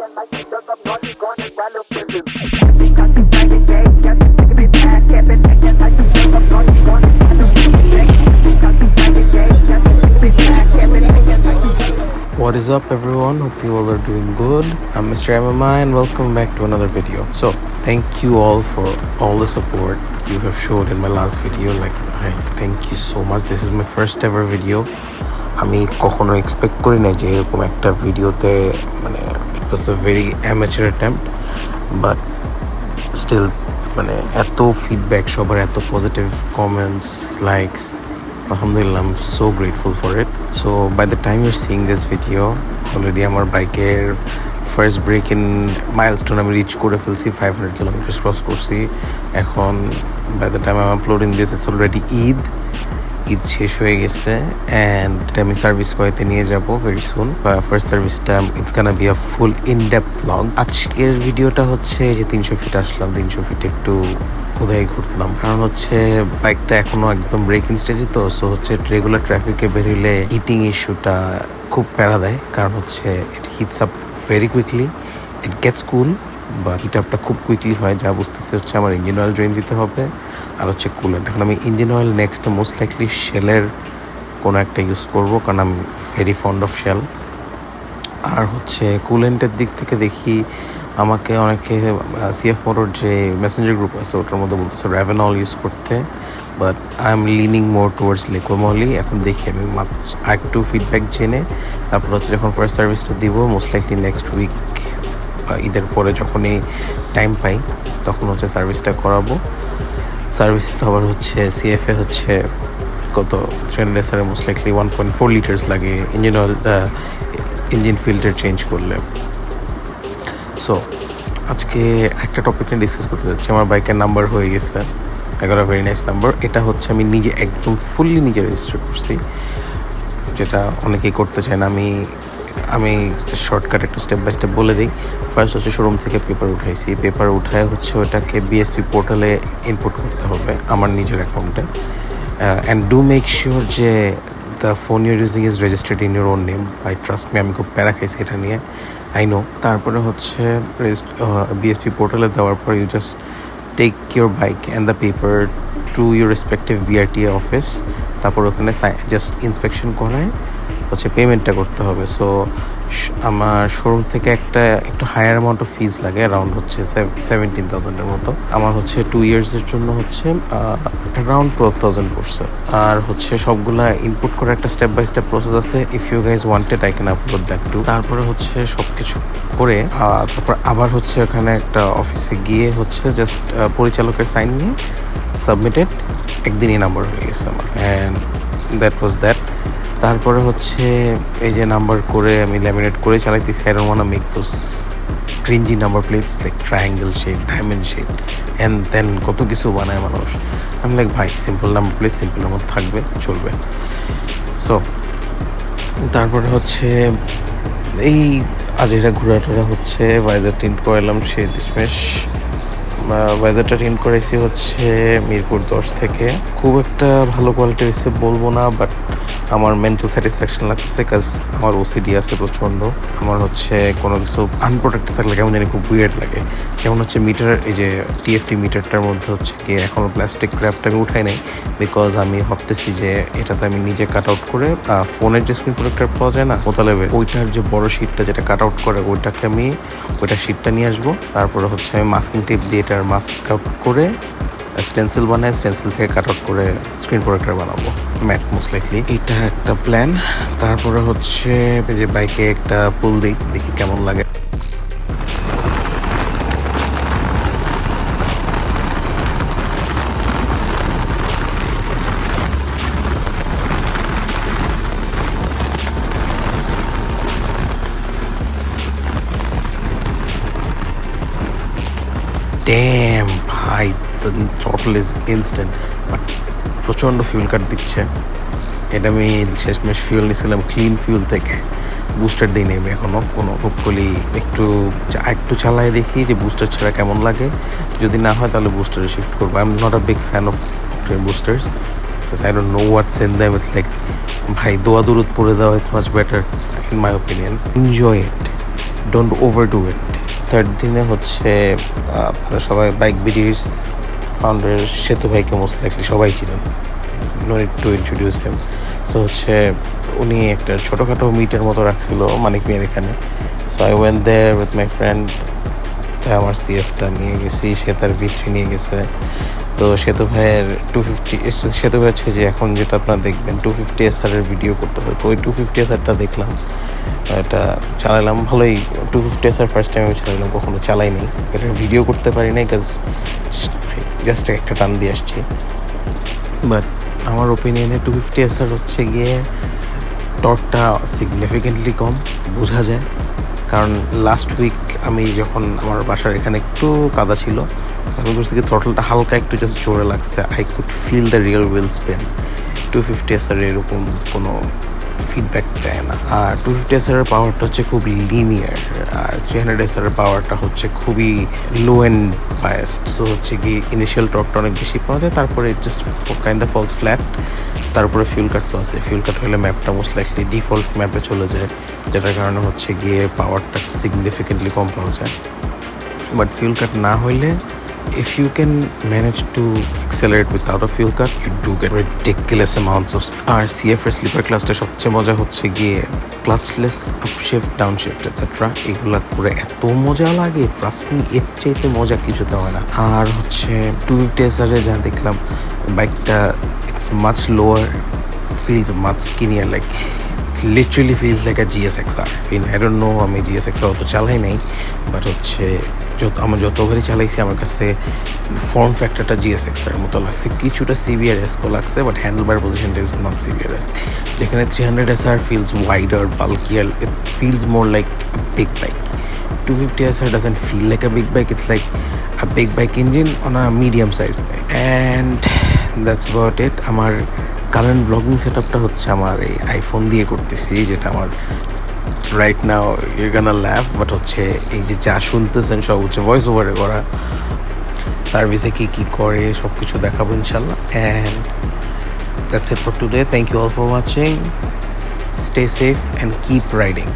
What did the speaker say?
What is up everyone, hope you all are doing good. I'm Mr. MMA and welcome back to another video. So thank you all for all the support you have showed in my last video. Thank you so much. This is my first ever video. আমি কখনো expect করি না যে এরকম একটা ভিডিওতে মানে it was a very amateur attempt, but still মানে এত ফিডব্যাক, সবার এত positive comments, likes, alhamdulillah, I'm so grateful for it. So by the time you're seeing this video, already আমার বাইকের ফার্স্ট ব্রেক ইন মাইলস্টোন আমি reach করে ফেলছি, 500 kilometre cross করছি। এখন by the time I am uploading this it's already Eid শেষ হয়ে গেছে অ্যান্ড আমি সার্ভিস করাতে নিয়ে যাবো ভেরি সুন। ফার্স্ট সার্ভিসটা it's gonna be a full in depth vlog. আজকের ভিডিওটা হচ্ছে যে 300 ফিট আসলাম, 300 ফিটে একটু কোথায় ঘুরলাম, কারণ হচ্ছে বাইকটা এখনো একদম ব্রেকিং স্টেজে, তো সো হচ্ছে রেগুলার ট্রাফিকে বেরোলে হিটিং ইস্যুটা খুব প্যারা দেয়, কারণ হচ্ছে it hits up very quickly, it gets cool, বা হিট আপটা খুব কুইকলি হয়। যা বুঝতেছে হচ্ছে আমার ইঞ্জিন অয়েল ড্রেন দিতে হবে আর হচ্ছে কুলেন্ট। এখন আমি engine oil next most likely শেলের কোনো একটা ইউজ করবো, কারণ আমি ভেরি ফন্ড অফ শেল। আর হচ্ছে কুলেন্টের দিক থেকে দেখি আমাকে অনেকে সিএফ মোটর যে মেসেঞ্জার গ্রুপ আছে ওটার মধ্যে বলতেছে র্যাভেনল ইউজ করতে, but I am leaning more towards Liqui Moly. এখন দেখি আমি একটু ফিডব্যাক জেনে তারপর হচ্ছে যখন ফার্স্ট সার্ভিসটা দিব মোস্ট লাইকলি নেক্সট উইক বা ঈদের পরে যখনই টাইম পাই তখন হচ্ছে সার্ভিসটা করাবো। সার্ভিস তো আবার হচ্ছে সিএফে হচ্ছে কত 300 এসআর মোস্ট লাইকলি 1.4 লিটার্স লাগে engine oil, engine filter change করলে। সো আজকে একটা টপিক নিয়ে ডিসকাস করতে যাচ্ছি। আমার বাইকের নাম্বার হয়ে গেছে, একটা ভেরি নাইস নাম্বার। এটা হচ্ছে আমি নিজে একদম ফুললি নিজে রেজিস্টার করছি, যেটা অনেকেই করতে চায় না। আমি শর্টকাট একটু স্টেপ বাই স্টেপ বলে দিই। ফার্স্ট হচ্ছে শোরুম থেকে পেপার উঠাইছি, পেপার উঠায় হচ্ছে ওটাকে বিএসপি পোর্টালে ইনপুট করতে হবে আমার নিজের অ্যাকাউন্টে, অ্যান্ড ডু মেক শিওর যে the phone your using is registered in your own name. I trust me, আমি খুব প্যারা খাইছি এটা নিয়ে, আই নো। তারপরে হচ্ছে বিএসপি পোর্টালে দেওয়ার পর you just take your bike and the paper to your respective BRTA office. তারপর ওখানে জাস্ট ইন্সপেকশন করায় হচ্ছে পেমেন্টটা করতে হবে। সো আমার শোরুম থেকে একটু হায়ার অ্যামাউন্ট অফ ফিজ লাগে, অ্যারাউন্ড হচ্ছে 17,000-এর মতো। আমার হচ্ছে 2 ইয়ার্সের জন্য হচ্ছে অ্যারাউন্ড 12,000 পড়ছে। আর হচ্ছে সবগুলা ইনপুট করে একটা স্টেপ বাই স্টেপ প্রসেস আছে, if you guys wanted I can upload that too. তারপরে হচ্ছে সব কিছু করে তারপর আবার হচ্ছে ওখানে একটা অফিসে গিয়ে হচ্ছে জাস্ট পরিচালকের সাইন নিয়ে সাবমিটেড, একদিনই নাম্বার হয়ে গেছে আমার, অ্যান্ড দ্যাট ওয়াজ দ্যাট। তারপরে হচ্ছে এই যে নাম্বার করে আমি ল্যামিনেট করে চালাইতেছি। I don't want to make those cringy number plates like triangle shape, diamond shape, and then কত কিছু বানায় মানুষ। আমি লাইক ভাই simple number plate simple number থাকবে, চলবে। সো তারপরে হচ্ছে এই আজেরা ঘোরাটোরা হচ্ছে ভাইজার টিন্ট করালাম সে দিশমেশ। ভাইজারটা টিন্ট করাইছি হচ্ছে মিরপুর 10 থেকে। খুব একটা ভালো কোয়ালিটি হয়েছে বলবো না, বাট আমার মেন্টাল স্যাটিসফ্যাকশন লাগতেছে, কাজ আমার ওসিডি আছে প্রচণ্ড। আমার হচ্ছে কোনো কিছু আনপ্রোটেক্টেড থাকলে কেমন জানি খুব উইয়ার্ড লাগে। যেমন হচ্ছে মিটার, এই যে টিএফটি মিটারটার মধ্যে হচ্ছে কি এখনও প্লাস্টিক ক্র্যাপটা আমি উঠাই নাই, বিকজ আমি ভাবতেছি যে এটাতে আমি নিজে কাট আউট করে ফোনের যে স্ক্রিন প্রোটেক্টর পাওয়া যায় না মোতালেবে, ওইটার যে বড় শিটটা যেটা কাট আউট করে ওইটাকে আমি ওইটার শিটটা নিয়ে আসবো। তারপরে হচ্ছে আমি মাস্কিং টেপ দিয়ে এটার মাস্ক আউট করে স্টেন্সিল বানায়, স্টেন্সিল থেকে কাট আউট করে স্ক্রিন প্রোটেক্টর বানাবো ম্যাট মোস্ট লাইকলি। এইটা একটা প্ল্যান। তারপরে হচ্ছে যে বাইকে একটা পুল দেখি কেমন লাগে। ড্যাম ভাই, the throttle is instant, but প্রচণ্ড ফিউল কাট দিচ্ছে। এটা আমি শেষমেশ ফিউল নিয়েছিলাম ক্লিন ফিউল থেকে, বুস্টার দিই নেবে এখনও কোনো। হোপফুলি একটু চালায় দেখি যে বুস্টার ছাড়া কেমন লাগে, যদি না হয় তাহলে বুস্টারে শিফট করবো। I am not a big fan of boosters, I don't know what's in them. It's like ভাই দোয়া দুরুদ পড়ে দেওয়া it's much better in my opinion. Enjoy it, don't overdo it. Third দিনে হচ্ছে আপনারা সবাই বাইক বিডির ফাউন্ডার সেতু ভাইকে মোস্ট লাইকলি সবাই চিনেন, no need to introduce him. So হচ্ছে উনি একটা ছোটোখাটো মিটের মতো রাখছিল মানিক মিয়ার এখানে। So I went there with my friend, আমার সিএফটা নিয়ে গেছি, সে তার V3 নিয়ে গেছে। তো সেতু ভাইয়ের 250 সেতু ভাই হচ্ছে যে এখন যেটা আপনারা দেখবেন 250 SR-এর ভিডিও করতে হয়, তো ওই 250 SR-টা দেখলাম, এটা চালালাম ভালোই। 250 SR ফার্স্ট টাইম আমি চালালাম, কখনো চালাইনি, এটার ভিডিও করতে পারি নাই কাজ জাস্ট একটা টান দিয়ে আসছি। বাট আমার ওপিনিয়নে 250 SR হচ্ছে গিয়ে টর্কটা সিগনিফিকেন্টলি কম বোঝা যায়। কারণ লাস্ট উইক আমি যখন আমার বাসার এখানে একটু কাদা ছিল, আমি করছি কি থ্রটলটা হালকা একটু জাস্ট জোরে লাগছে, I could feel the real wheel spin. 250 SR এরকম কোনো ফিডব্যাক দেয় না। আর 250 SR-এর পাওয়ারটা হচ্ছে খুব লিনিয়ার, আর 300 SR-এর পাওয়ারটা হচ্ছে খুবই লো অ্যান্ড বায়াসড। সো হচ্ছে কি ইনিশিয়াল টর্কটা অনেক বেশি পাওয়া যায়, তারপরে just kind of falls flat. তারপরে ফিউল কাট তো আছে, ফিউল কাট হলে ম্যাপটা মোস্ট লাইকলি ডিফল্ট ম্যাপে চলে যায়, যেটার কারণে হচ্ছে গিয়ে পাওয়ারটা সিগনিফিকেন্টলি কম পাওয়া যায়। বাট ফিউল কাট না হইলে if you can manage to accelerate without a fuel cut, you do get ridiculous amounts of আর CF এর স্লিপার ক্লাসটা সবচেয়ে মজা হচ্ছে গিয়ে ক্লাচলেস আপশিফট ডাউনশিফট এটসেট্রা, এগুলা করে এত মজা লাগে, ট্রাস্ট মি, এর চাইতে মজা কিছুতে হয় না। আর হচ্ছে 250 SR-এ যা দেখলাম বাইকটা it's much lower, feels much skinnier, like literally feels like a GSXR. I don't know, আমি GSXR অত চালাই নাই, বাট হচ্ছে আমার যতবারই চালাইছি আমার কাছে ফর্ম ফ্যাক্টরটা GSXR এর মতো লাগছে, কিছুটা CBR-esque লাগছে, বাট হ্যান্ডেলবার পজিশনটা ইজ নট CBR-esque। যেখানে 300 SR feels wider, bulkier, it feels more like a big bike. 250 SR doesn't feel like a big bike, it's like a big bike engine on a medium sized bike. And that's about it. আমার current blogging সেটআপটা হচ্ছে আমার এই iPhone দিয়ে করতেছি, যেটা আমার right now you gonna love, but হচ্ছে এই যে যা শুনতেছেন সব হচ্ছে ভয়েস ওভারে করা। সার্ভিসে কী কী করে সব কিছু দেখাবো ইনশাল্লাহ। And that's it for today, thank you all for watching, stay safe and keep riding.